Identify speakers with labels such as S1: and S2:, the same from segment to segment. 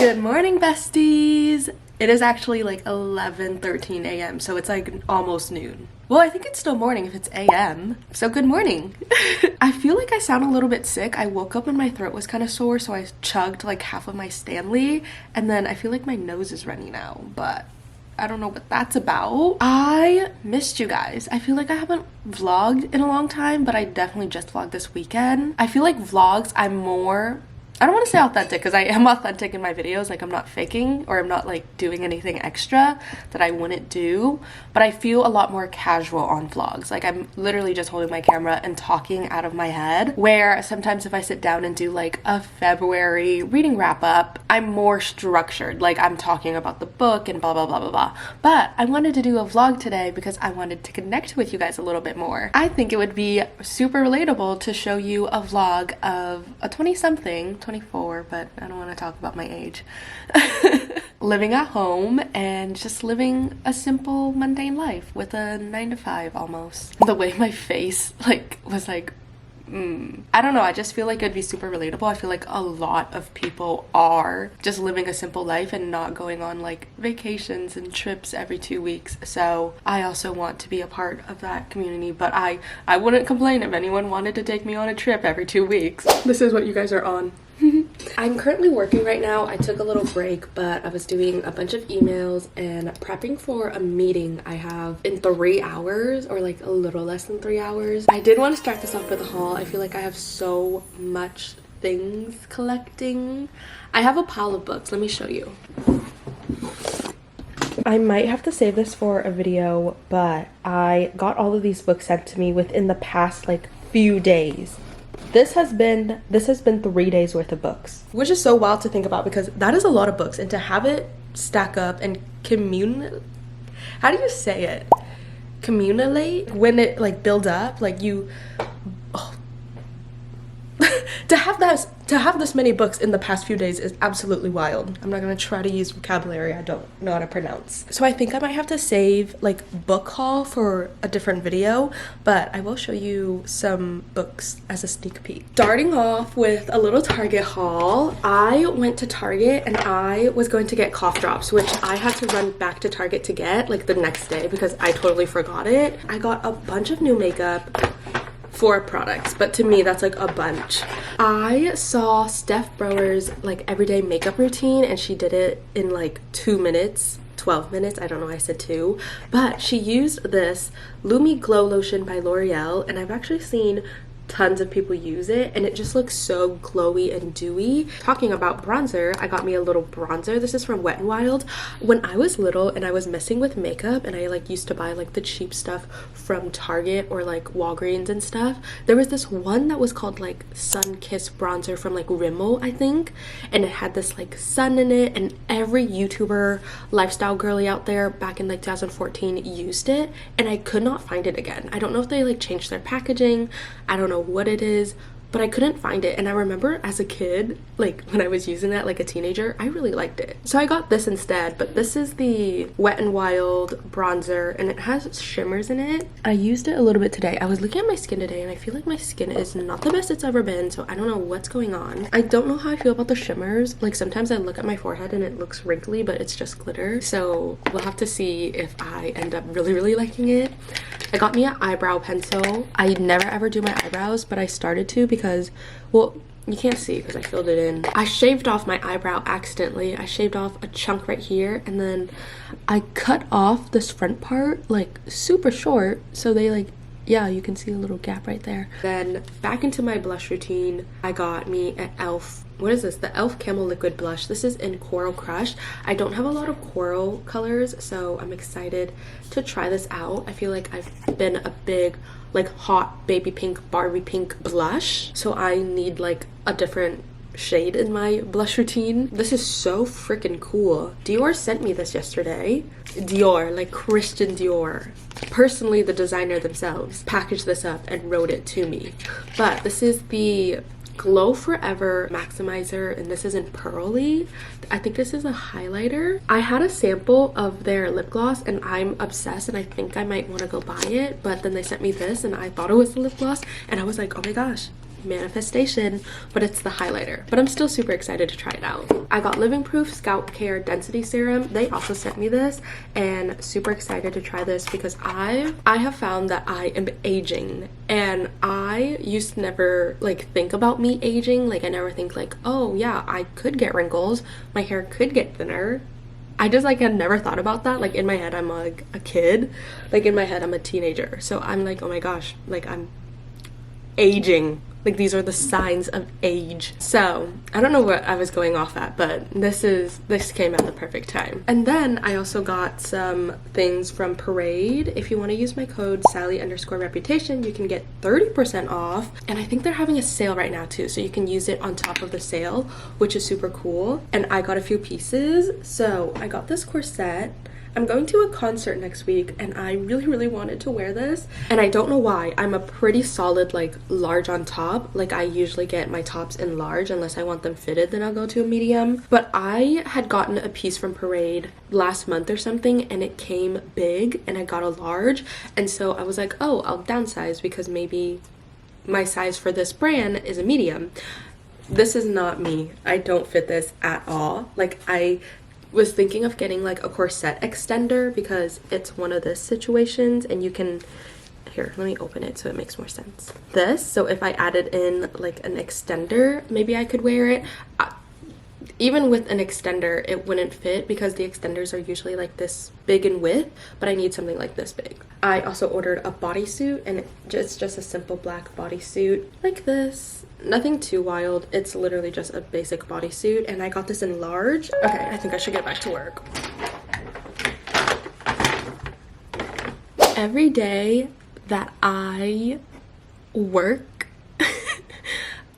S1: Good morning, besties. It is actually like 11:13 a.m. so it's like almost noon. Well, I think it's still morning if it's a.m. So good morning. I feel like I sound a little bit sick. I woke up and my throat was kind of sore, so I chugged like half of my Stanley, and then I feel like my nose is runny now, but I don't know what that's about. I missed you guys. I feel like I haven't vlogged in a long time, but I definitely just vlogged this weekend. I feel like vlogs, I don't want to say authentic because I am authentic in my videos. Like, I'm not faking or I'm not like doing anything extra that I wouldn't do, but I feel a lot more casual on vlogs. Like, I'm literally just holding my camera and talking out of my head, where sometimes if I sit down and do like a February reading wrap up, I'm more structured. Like, I'm talking about the book and blah blah blah blah blah. But I wanted to do a vlog today because I wanted to connect with you guys a little bit more. I think it would be super relatable to show you a vlog of a 20-something, 24, but I don't want to talk about my age, living at home and just living a simple mundane life with a 9-to-5 almost. The way my face was like I don't know, I just feel like it'd be super relatable. I feel like a lot of people are just living a simple life and not going on like vacations and trips every 2 weeks. So I also want to be a part of that community, but I wouldn't complain if anyone wanted to take me on a trip every 2 weeks. This is what you guys are on. I'm currently working right now. I took a little break, but I was doing a bunch of emails and prepping for a meeting I have in 3 hours, or like a little less than 3 hours. I did want to start this off with a haul. I feel like I have so much things collecting. I have a pile of books. Let me show you. I might have to save this for a video, but I got all of these books sent to me within the past like few days. This has been 3 days worth of books, which is so wild to think about because that is a lot of books, and to have it stack up and how do you say it? Communulate when it like builds up, like you to have this many books in the past few days is absolutely wild. I'm not gonna try to use vocabulary I don't know how to pronounce. So I think I might have to save like book haul for a different video, but I will show you some books as a sneak peek. Starting off with a little Target haul. I went to Target and I was going to get cough drops, which I had to run back to Target to get like the next day because I totally forgot it. I got a bunch of new makeup, 4 products, but to me that's like a bunch. I saw Steph Brower's like everyday makeup routine and she did it in like 2 minutes, 12 minutes, I don't know why I said 2, but she used this Lumi Glow Lotion by L'Oreal, and I've actually seen tons of people use it and it just looks so glowy and dewy. Talking about bronzer, I got me a little bronzer. This is from Wet n Wild. When I was little and I was messing with makeup and I like used to buy like the cheap stuff from Target or like Walgreens and stuff, there was this one that was called like Sun Kiss bronzer from like Rimmel, I think, and it had this like sun in it, and every YouTuber lifestyle girly out there back in like 2014 used it, and I could not find it again. I don't know if they like changed their packaging, I don't know what it is, but I couldn't find it. And I remember as a kid, like when I was using that like a teenager, I really liked it, so I got this instead. But this is the Wet n Wild bronzer and it has shimmers in it. I used it a little bit today. I was looking at my skin today and I feel like my skin is not the best it's ever been, so I don't know what's going on. I don't know how I feel about the shimmers. Like sometimes I look at my forehead and it looks wrinkly, but it's just glitter, so we'll have to see if I end up really liking it. I got me an eyebrow pencil. I never ever do my eyebrows, but I started to because, well, you can't see because I filled it in. I shaved off my eyebrow accidentally. I shaved off a chunk right here, and then I cut off this front part like super short, so they like, yeah, you can see a little gap right there. Then back into my blush routine, I got me an e.l.f. What is this? The e.l.f. Camel Liquid Blush. This is in Coral Crush. I don't have a lot of coral colors, so I'm excited to try this out. I feel like I've been a big like hot baby pink, Barbie pink blush, so I need like a different shade in my blush routine. This is so freaking cool. Dior sent me this yesterday. Dior, like Christian Dior, personally the designer themselves, packaged this up and wrote it to me. But this is the Glow Forever Maximizer, and this is in Pearly. I think this is a highlighter. I had a sample of their lip gloss and I'm obsessed, and I think I might want to go buy it, but then they sent me this and I thought it was the lip gloss and I was like, oh my gosh, manifestation, but it's the highlighter. But I'm still super excited to try it out. I got Living Proof Scalp Care Density Serum. They also sent me this, and super excited to try this because I have found that I am aging, and I used to never like think about me aging. Like I never think like, oh yeah, I could get wrinkles, my hair could get thinner. I just like had never thought about that. Like in my head I'm like a kid, like in my head I'm a teenager, so I'm like, oh my gosh, like I'm aging. Like these are the signs of age. So I don't know what I was going off at, but this came at the perfect time. And then I also got some things from Parade. If you want to use my code Sally_reputation, you can get 30% off. And I think they're having a sale right now too, so you can use it on top of the sale, which is super cool. And I got a few pieces. So I got this corset. I'm going to a concert next week and I really wanted to wear this, and I don't know why. I'm a pretty solid like large on top. Like I usually get my tops in large unless I want them fitted, then I'll go to a medium. But I had gotten a piece from Parade last month or something and it came big and I got a large, and so I was like, oh, I'll downsize because maybe my size for this brand is a medium. This is not me. I don't fit this at all. Like I was thinking of getting like a corset extender because it's one of those situations, and you can, here, let me open it so it makes more sense. This, so if I added in like an extender, maybe I could wear it. Even with an extender, it wouldn't fit because the extenders are usually like this big in width, but I need something like this big. I also ordered a bodysuit, and it's just a simple black bodysuit like this. Nothing too wild. It's literally just a basic bodysuit, and I got this in large. Okay, I think I should get back to work. Every day that I work,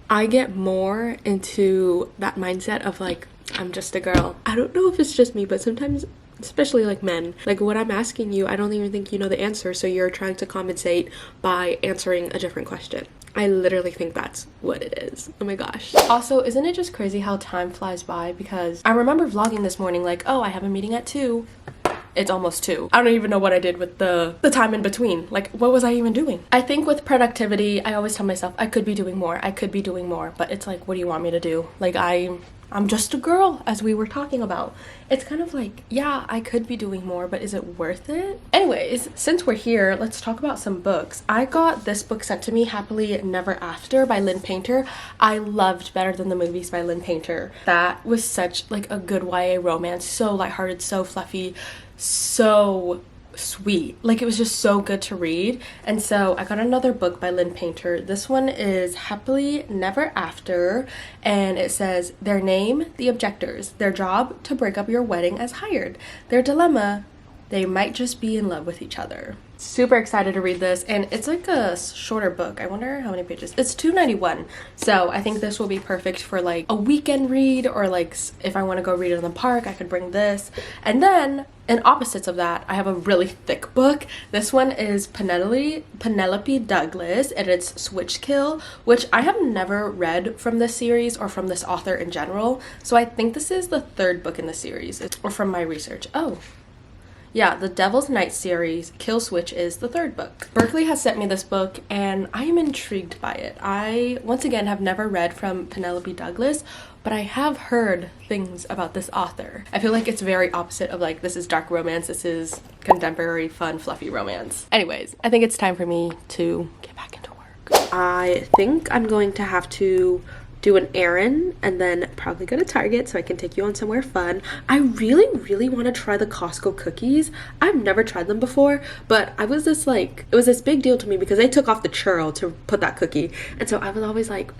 S1: I get more into that mindset of like, I'm just a girl. I don't know if it's just me, but sometimes, especially like men, like when I'm asking you, I don't even think you know the answer, so you're trying to compensate by answering a different question. I literally think that's what it is. Oh my gosh. Also, isn't it just crazy how time flies by? Because I remember vlogging this morning like, oh, I have a meeting at 2. It's almost 2. I don't even know what I did with the time in between. Like, what was I even doing? I think with productivity, I always tell myself I could be doing more. I could be doing more. But it's like, what do you want me to do? Like, I'm just a girl, as we were talking about. It's kind of like, yeah, I could be doing more, but is it worth it? Anyways, since we're here, let's talk about some books. I got this book sent to me, Happily Never After by Lynn Painter. I loved Better Than the Movies by Lynn Painter. That was such like a good YA romance, so lighthearted, so fluffy, so sweet. Like it was just so good to read. And so I got another book by Lynn Painter. This one is Happily Never After, and it says, their name, the objectors, their job, to break up your wedding as hired, their dilemma, they might just be in love with each other. Super excited to read this, and it's like a shorter book. I wonder how many pages. It's $2.91, so I think this will be perfect for like a weekend read, or like if I want to go read it in the park, I could bring this. And then in opposites of that, I have a really thick book. This one is Penelope Douglas, and it's Switchkill, which I have never read from this series or from this author in general, so I think this is the 3rd book in the series, or from my research. Oh yeah, the Devil's Night series, Kill Switch, is the 3rd book. Berkeley has sent me this book, and I am intrigued by it. I, once again, have never read from Penelope Douglas, but I have heard things about this author. I feel like it's very opposite of like, this is dark romance, this is contemporary, fun, fluffy romance. Anyways, I think it's time for me to get back into work. I think I'm going to have to do an errand and then probably go to Target so I can take you on somewhere fun. I really want to try the Costco cookies. I've never tried them before, but I was just like, it was this big deal to me because they took off the churro to put that cookie, and so I was always like,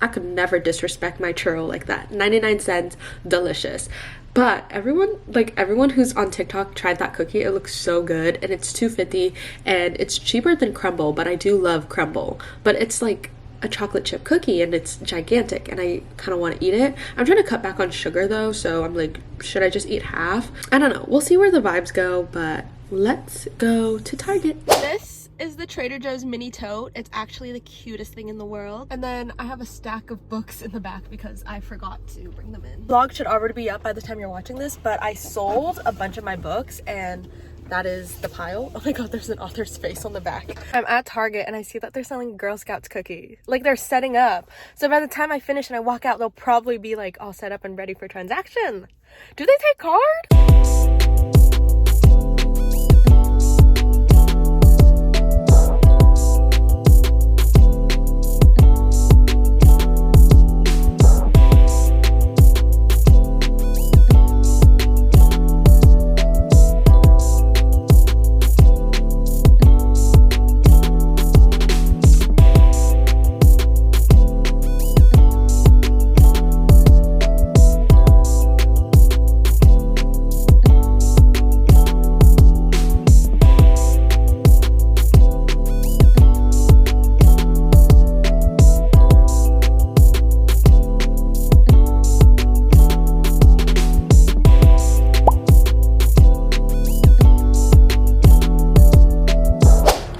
S1: I could never disrespect my churro like that. 99 cents, delicious. But everyone who's on TikTok tried that cookie. It looks so good, and it's $2.50, and it's cheaper than Crumble, but I do love Crumble. But it's like a chocolate chip cookie, and it's gigantic, and I kind of want to eat it. I'm trying to cut back on sugar though, so I'm like, should I just eat half? I don't know. We'll see where the vibes go, but let's go to Target. This is the Trader Joe's mini tote. It's actually the cutest thing in the world. And then I have a stack of books in the back because I forgot to bring them in. Vlog should already be up by the time you're watching this, but I sold a bunch of my books, and that is the pile. Oh my god, there's an author's face on the back. I'm at Target and I see that they're selling Girl Scouts cookies. Like, they're setting up. So by the time I finish and I walk out, they'll probably be like all set up and ready for transaction. Do they take card?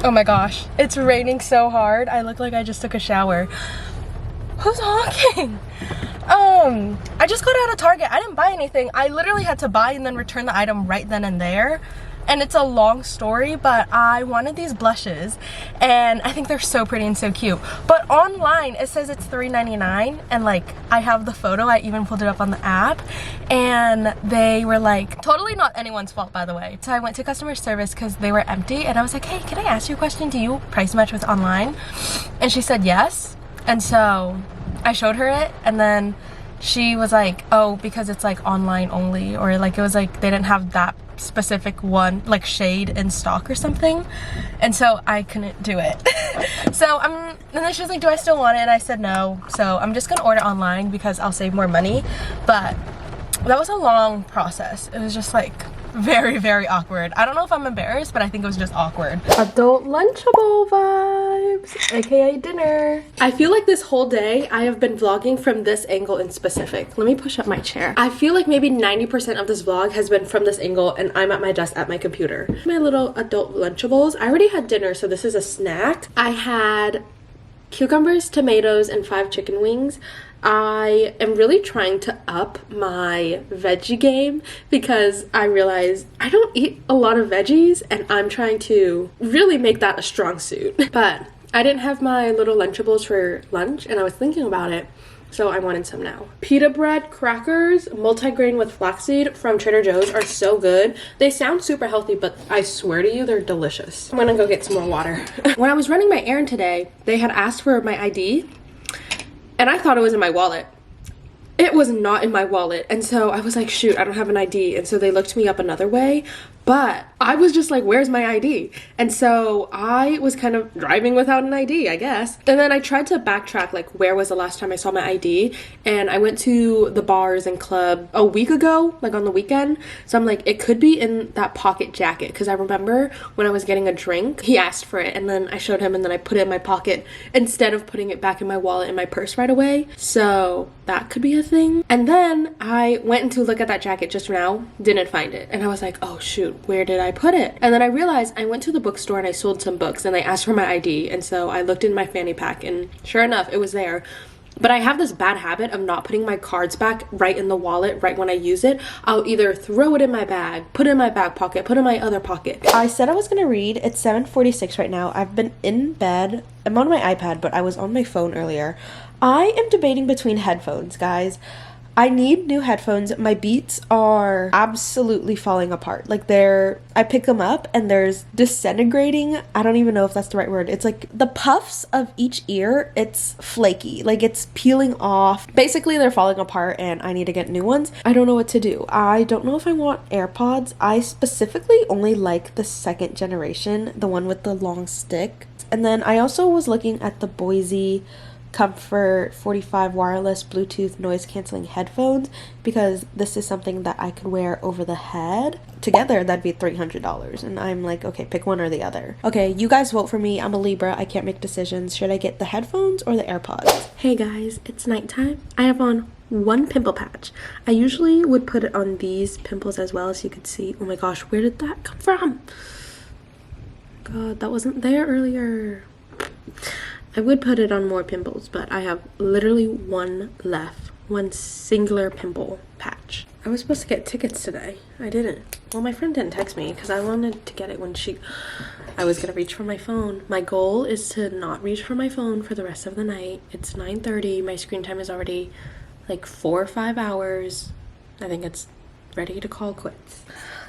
S1: Oh my gosh, it's raining so hard. I look like I just took a shower. Who's honking? I just got out of Target. I didn't buy anything. I literally had to buy and then return the item right then and there. And it's a long story, but I wanted these blushes and I think they're so pretty and so cute. But online it says it's $3.99 and like I have the photo, I even pulled it up on the app, and they were like, totally not anyone's fault by the way. So I went to customer service because they were empty and I was like, hey, can I ask you a question? Do you price match with online? And she said yes. And so I showed her it and then she was like, oh, because it's like online only, or like it was like they didn't have that specific one like shade in stock or something, and so I couldn't do it. And then she was like, do I still want it? And I said no, so I'm just gonna order online because I'll save more money. But that was a long process. It was just like very, very awkward. I don't know if I'm embarrassed, but I think it was just awkward. Adult Lunchable vibes, aka dinner. I feel like this whole day I have been vlogging from this angle in specific. Let me push up my chair. I feel like maybe 90% of this vlog has been from this angle and I'm at my desk at my computer. My little adult Lunchables. I already had dinner, so this is a snack. I had cucumbers, tomatoes, and 5 chicken wings. I am really trying to up my veggie game because I realized I don't eat a lot of veggies and I'm trying to really make that a strong suit. But I didn't have my little Lunchables for lunch and I was thinking about it, so I wanted some now. Pita bread crackers, multigrain with flaxseed from Trader Joe's are so good. They sound super healthy, but I swear to you, they're delicious. I'm gonna go get some more water. When I was running my errand today, they had asked for my ID. And I thought it was in my wallet. It was not in my wallet. And so I was like, shoot, I don't have an ID. And so they looked me up another way. But I was just like, where's my ID? And so I was kind of driving without an ID, I guess. And then I tried to backtrack, like, where was the last time I saw my ID? And I went to the bars and club a week ago, like on the weekend. So I'm like, it could be in that pocket jacket. Because I remember when I was getting a drink, he asked for it. And then I showed him and then I put it in my pocket instead of putting it back in my wallet in my purse right away. So that could be a thing. And then I went to look at that jacket just now, didn't find it. And I was like, oh shoot, where did I put it? And then I realized I went to the bookstore and I sold some books and they asked for my ID. And so I looked in my fanny pack and sure enough, it was there. But I have this bad habit of not putting my cards back right in the wallet right when I use it. I'll either throw it in my bag, put it in my back pocket, put it in my other pocket. I said I was gonna read. It's 7:46 right now. I've been in bed. I'm on my iPad, but I was on my phone earlier. I am debating between headphones, guys. I need new headphones. My Beats are absolutely falling apart. Like I pick them up and there's disintegrating. I don't even know if that's the right word. It's like the puffs of each ear, it's flaky. Like it's peeling off. Basically, they're falling apart and I need to get new ones. I don't know what to do. I don't know if I want AirPods. I specifically only like the 2nd generation, the one with the long stick. And then I also was looking at the Boise Comfort 45 wireless Bluetooth noise canceling headphones because this is something that I could wear over the head. Together that'd be $300 and I'm like, okay, pick one or the other. Okay, you guys vote for me. I'm a Libra. I can't make decisions. Should I get the headphones or the AirPods? Hey guys, it's nighttime. I have on one pimple patch. I usually would put it on these pimples as well, as you could see. Oh my gosh, where did that come from? God, that wasn't there earlier. I would put it on more pimples, but I have literally one left. one singular pimple patch. I was supposed to get tickets today. I didn't. Well, my friend didn't text me because I wanted to get it when I was gonna reach for my phone. My goal is to not reach for my phone for the rest of the night. It's 9:30. My screen time is already like 4 or 5 hours. I think it's ready to call quits.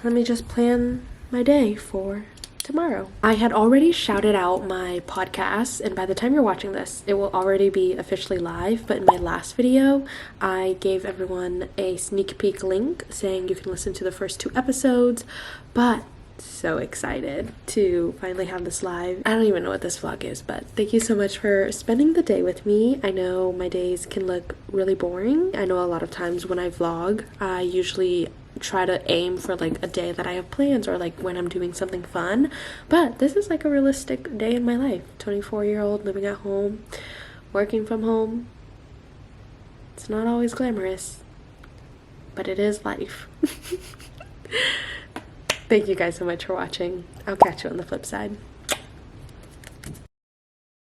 S1: Let me just plan my day for tomorrow. I had already shouted out my podcast, and by the time you're watching this, it will already be officially live. But in my last video, I gave everyone a sneak peek link saying you can listen to the first 2 episodes, but so excited to finally have this live. I don't even know what this vlog is, but thank you so much for spending the day with me. I know my days can look really boring. I know a lot of times when I vlog, I usually try to aim for like a day that I have plans or like when I'm doing something fun, but this is like a realistic day in my life. 24-year-old living at home, working from home. It's not always glamorous, but it is life. Thank you guys so much for watching. I'll catch you on the flip side.